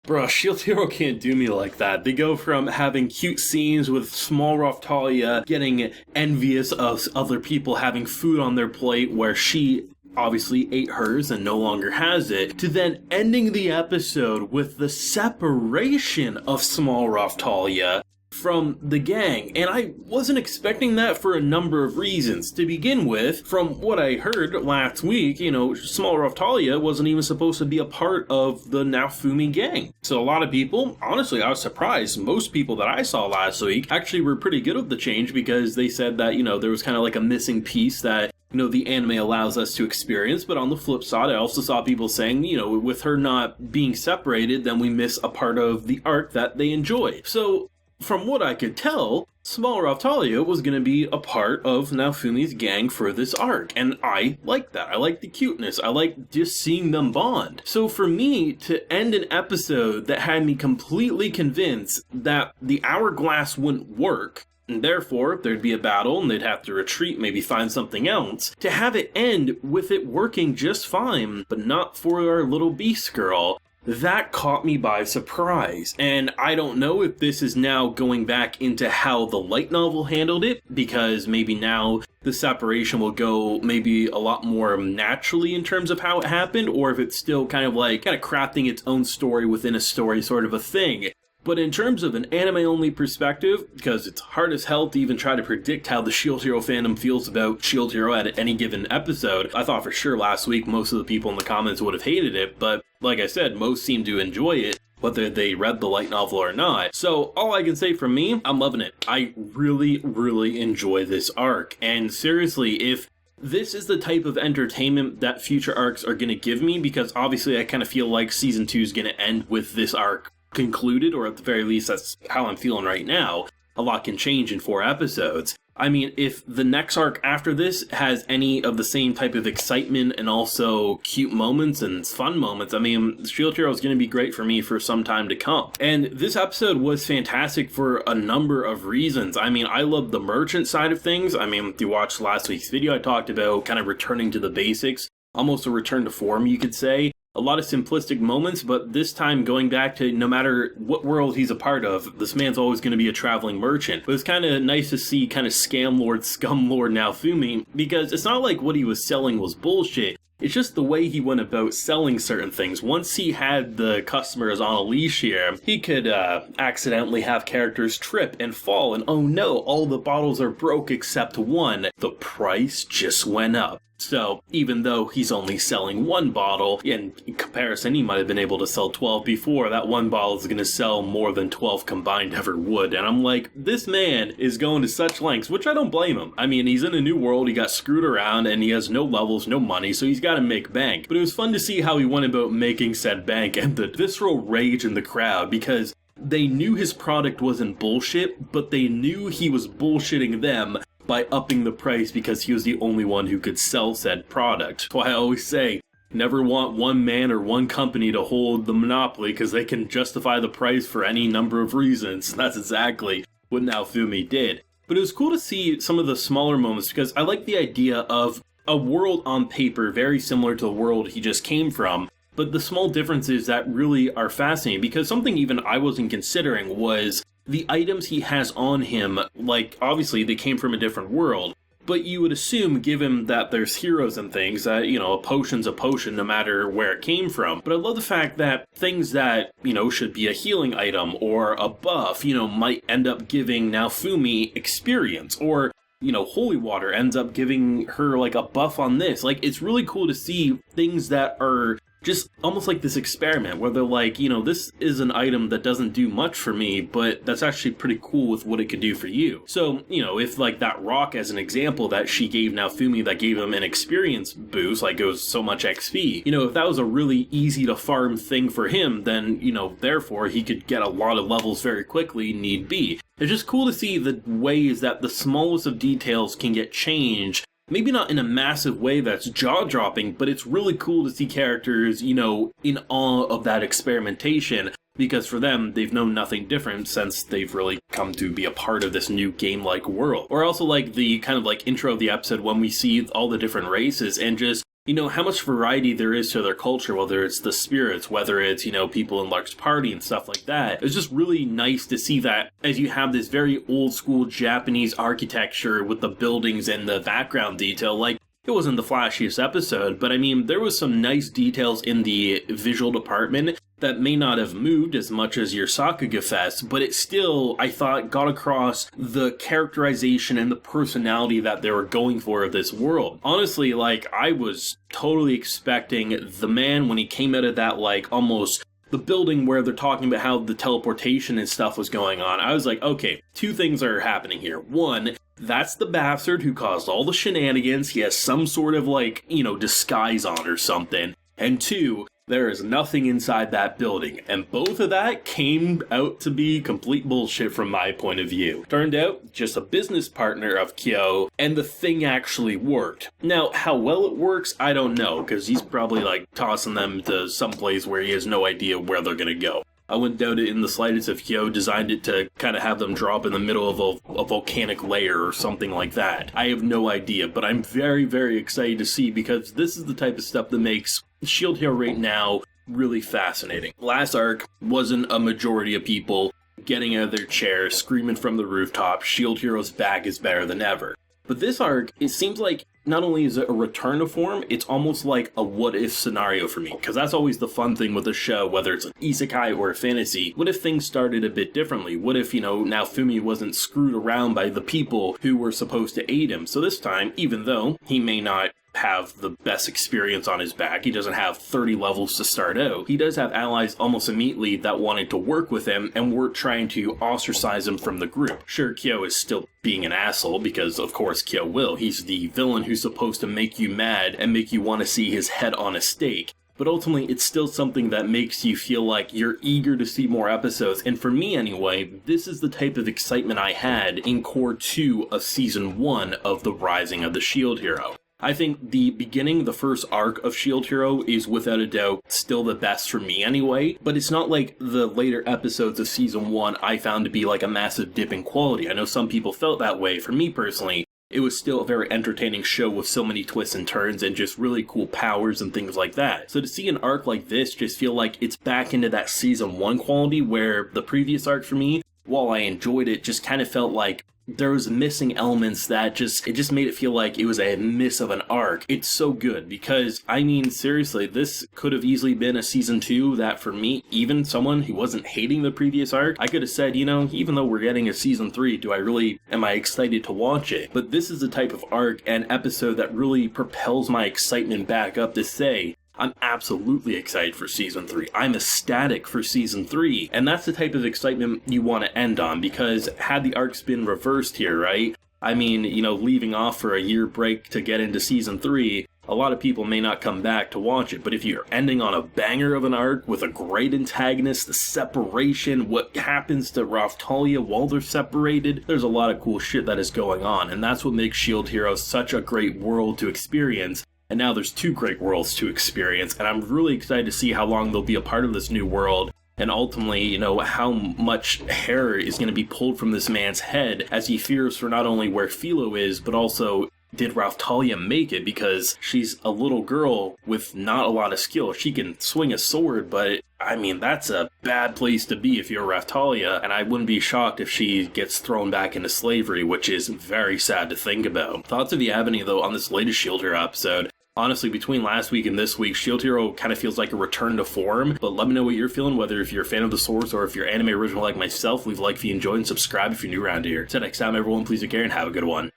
Bro, Shield Hero can't do me like that. They go from having cute scenes with small Raftalia getting envious of other people having food on their plate where she obviously ate hers and no longer has it, to then ending the episode with the separation of small Raftalia from the gang. And I wasn't expecting that for a number of reasons. To begin with, from what I heard last week, small Raftalia wasn't even supposed to be a part of the Naofumi gang. So a lot of people, honestly, I was surprised. Most people that I saw last week actually were pretty good with the change because they said that, there was kind of like a missing piece that the anime allows us to experience. But on the flip side, I also saw people saying, with her not being separated, then we miss a part of the arc that they enjoy. So from what I could tell, small Raftalia was going to be a part of Naofumi's gang for this arc, and I like that. I like the cuteness. I like just seeing them bond. So for me to end an episode that had me completely convinced that the hourglass wouldn't work, and therefore there'd be a battle and they'd have to retreat, maybe find something else, to have it end with it working just fine, but not for our little beast girl, that caught me by surprise. And I don't know if this is now going back into how the light novel handled it, because maybe now the separation will go maybe a lot more naturally in terms of how it happened, or if it's still kind of crafting its own story within a story sort of a thing. But in terms of an anime-only perspective, because it's hard as hell to even try to predict how the Shield Hero fandom feels about Shield Hero at any given episode, I thought for sure last week most of the people in the comments would have hated it, but like I said, most seem to enjoy it, whether they read the light novel or not. So all I can say from me, I'm loving it. I really, really enjoy this arc. And seriously, if this is the type of entertainment that future arcs are going to give me, because obviously I kind of feel like Season 2 is going to end with this arc concluded, or at the very least that's how I'm feeling right now. A lot can change in 4 episodes. I mean, if the next arc after this has any of the same type of excitement and also cute moments and fun moments, I mean, Shield Hero is going to be great for me for some time to come. And this episode was fantastic for a number of reasons. I mean, I love the merchant side of things. I mean, if you watched last week's video, I talked about kind of returning to the basics, almost a return to form, you could say. A lot of simplistic moments, but this time going back to no matter what world he's a part of, this man's always going to be a traveling merchant. But it's kind of nice to see kind of scam lord, scum lord Naofumi, because it's not like what he was selling was bullshit. It's just the way he went about selling certain things. Once he had the customers on a leash here, he could accidentally have characters trip and fall, and oh no, all the bottles are broke except one. The price just went up. So, even though he's only selling one bottle, in comparison he might have been able to sell 12 before, that one bottle is going to sell more than 12 combined ever would. And I'm like, this man is going to such lengths, which I don't blame him. I mean, he's in a new world, he got screwed around, and he has no levels, no money, so he's got to make bank. But it was fun to see how he went about making said bank, and the visceral rage in the crowd, because they knew his product wasn't bullshit, but they knew he was bullshitting them by upping the price because he was the only one who could sell said product. That's why I always say, never want one man or one company to hold the monopoly, because they can justify the price for any number of reasons. That's exactly what Naofumi did. But it was cool to see some of the smaller moments, because I like the idea of a world on paper very similar to the world he just came from, but the small differences that really are fascinating, because something even I wasn't considering was the items he has on him. Like, obviously they came from a different world, but you would assume, given that there's heroes and things, that, a potion's a potion no matter where it came from. But I love the fact that things that, should be a healing item or a buff, might end up giving Naofumi experience, or holy water ends up giving her like a buff on this. Like, it's really cool to see things that are just almost like this experiment where they're like, this is an item that doesn't do much for me, but that's actually pretty cool with what it could do for you. So, if like that rock as an example that she gave Naofumi that gave him an experience boost, like it was so much XP, if that was a really easy to farm thing for him, then, therefore he could get a lot of levels very quickly, need be. It's just cool to see the ways that the smallest of details can get changed. Maybe not in a massive way that's jaw-dropping, but it's really cool to see characters, in awe of that experimentation, because for them, they've known nothing different since they've really come to be a part of this new game-like world. Or also like the kind of like intro of the episode when we see all the different races and just, how much variety there is to their culture, whether it's the spirits, whether it's, people in Lark's party and stuff like that. It's just really nice to see that as you have this very old school Japanese architecture with the buildings and the background detail. Like, it wasn't the flashiest episode, but I mean, there was some nice details in the visual department that may not have moved as much as your Sakuga Fest, but it still, I thought, got across the characterization and the personality that they were going for of this world. Honestly, like, I was totally expecting the man when he came out of that, like, almost the building where they're talking about how the teleportation and stuff was going on. I was like, okay, two things are happening here. One, that's the bastard who caused all the shenanigans. He has some sort of, like, disguise on or something. And two, there is nothing inside that building. And both of that came out to be complete bullshit from my point of view. Turned out, just a business partner of Kyo, and the thing actually worked. Now, how well it works, I don't know, because he's probably, like, tossing them to some place where he has no idea where they're gonna go. I wouldn't doubt it in the slightest if Kyo designed it to kind of have them drop in the middle of a volcanic layer or something like that. I have no idea, but I'm very, very excited to see, because this is the type of stuff that makes Shield Hero right now really fascinating. Last arc wasn't a majority of people getting out of their chairs, screaming from the rooftop, Shield Hero's back is better than ever. But this arc, it seems like not only is it a return to form, it's almost like a what-if scenario for me. Because that's always the fun thing with a show, whether it's an isekai or a fantasy. What if things started a bit differently? What if, Naofumi wasn't screwed around by the people who were supposed to aid him? So this time, even though he may not have the best experience on his back, he doesn't have 30 levels to start out, he does have allies almost immediately that wanted to work with him and were trying to ostracize him from the group. Sure, Kyo is still being an asshole, because of course Kyo will. He's the villain who's supposed to make you mad and make you want to see his head on a stake. But ultimately, it's still something that makes you feel like you're eager to see more episodes. And for me anyway, this is the type of excitement I had in Core 2 of Season 1 of The Rising of the Shield Hero. I think the beginning, the first arc of Shield Hero is without a doubt still the best for me anyway, but it's not like the later episodes of Season 1 I found to be like a massive dip in quality. I know some people felt that way. For me personally, it was still a very entertaining show with so many twists and turns and just really cool powers and things like that. So to see an arc like this just feel like it's back into that Season 1 quality, where the previous arc for me, while I enjoyed it, just kind of felt like there was missing elements that just made it feel like it was a miss of an arc. It's so good, because, I mean, seriously, this could have easily been a Season 2 that, for me, even someone who wasn't hating the previous arc, I could have said, even though we're getting a Season 3, am I excited to watch it? But this is the type of arc and episode that really propels my excitement back up to say, I'm absolutely excited for Season 3. I'm ecstatic for Season 3. And that's the type of excitement you want to end on, because had the arcs been reversed here, right? I mean, leaving off for a year break to get into Season 3, a lot of people may not come back to watch it. But if you're ending on a banger of an arc with a great antagonist, the separation, what happens to Raftalia while they're separated, there's a lot of cool shit that is going on. And that's what makes Shield Hero such a great world to experience. And now there's two great worlds to experience, and I'm really excited to see how long they'll be a part of this new world, and ultimately, how much hair is going to be pulled from this man's head as he fears for not only where Philo is, but also, did Raftalia make it? Because she's a little girl with not a lot of skill. She can swing a sword, but I mean, that's a bad place to be if you're Raftalia, and I wouldn't be shocked if she gets thrown back into slavery, which is very sad to think about. Thoughts if you have any, though, on this latest Shield Hero episode? Honestly, between last week and this week, Shield Hero kind of feels like a return to form, but let me know what you're feeling, whether if you're a fan of the source or if you're anime original like myself. Leave a like if you enjoyed and subscribe if you're new around here. Till next time, everyone, please take care and have a good one.